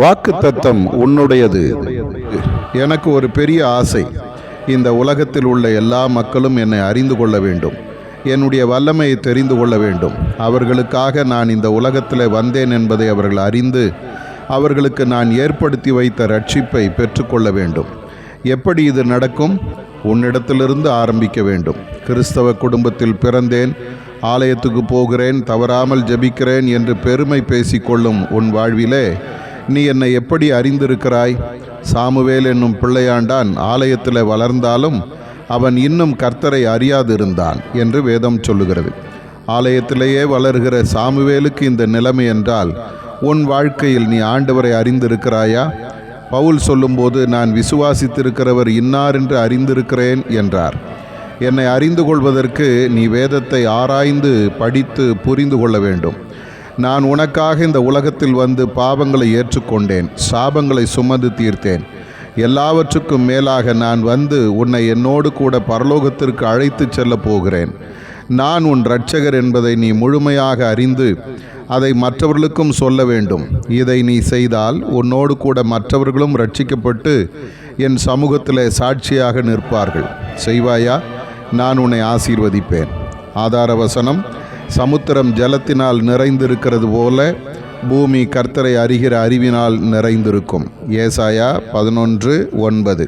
வாக்குத்தத்தம் உன்னுடையது. எனக்கு ஒரு பெரிய ஆசை. இந்த உலகத்தில் உள்ள எல்லா மக்களும் என்னை அறிந்து கொள்ள வேண்டும், என்னுடைய வல்லமையை தெரிந்து கொள்ள வேண்டும். அவர்களுக்காக நான் இந்த உலகத்தில் வந்தேன் என்பதை அவர்கள் அறிந்து அவர்களுக்கு நான் ஏற்படுத்தி வைத்த ரட்சிப்பை பெற்றுக்கொள்ள வேண்டும். எப்படி இது நடக்கும்? உன்னிடத்திலிருந்து ஆரம்பிக்க வேண்டும். கிறிஸ்தவ குடும்பத்தில் பிறந்தேன், ஆலயத்துக்கு போகிறேன், தவறாமல் ஜெபிக்கிறேன் என்று பெருமை பேசிக்கொள்ளும் உன் வாழ்விலே நீ என்னை எப்படி அறிந்திருக்கிறாய்? சாமுவேல் என்னும் பிள்ளையாண்டான் ஆலயத்தில் வளர்ந்தாலும் அவன் இன்னும் கர்த்தரை அறியாதிருந்தான் என்று வேதம் சொல்லுகிறது. ஆலயத்திலேயே வளர்கிற சாமுவேலுக்கு இந்த நிலைமை என்றால் உன் வாழ்க்கையில் நீ ஆண்டவரை அறிந்திருக்கிறாயா? பவுல் சொல்லும்போது நான் விசுவாசித்திருக்கிறவர் இன்னார் என்று அறிந்திருக்கிறேன் என்றார். என்னை அறிந்து கொள்வதற்கு நீ வேதத்தை ஆராய்ந்து படித்து புரிந்து கொள்ள வேண்டும். நான் உனக்காக இந்த உலகத்தில் வந்து பாவங்களை ஏற்றுக்கொண்டேன், சாபங்களை சுமந்து தீர்த்தேன். எல்லாவற்றுக்கும் மேலாக நான் வந்து உன்னை என்னோடு கூட பரலோகத்திற்கு அழைத்து செல்ல போகிறேன். நான் உன் இரட்சகர் என்பதை நீ முழுமையாக அறிந்து அதை மற்றவர்களுக்கும் சொல்ல வேண்டும். இதை நீ செய்தால் உன்னோடு கூட மற்றவர்களும் ரட்சிக்கப்பட்டு என் சமூகத்தில் சாட்சியாக நிற்பார்கள். செய்வாயா? நான் உன்னை ஆசீர்வதிப்பேன். ஆதார வசனம்: சமுத்திரம் ஜலத்தினால் நிறைந்திருக்கிறது போல பூமி கர்த்தரை அறிகிற அறிவினால் நிறைந்திருக்கும். ஏசாயா 11:9.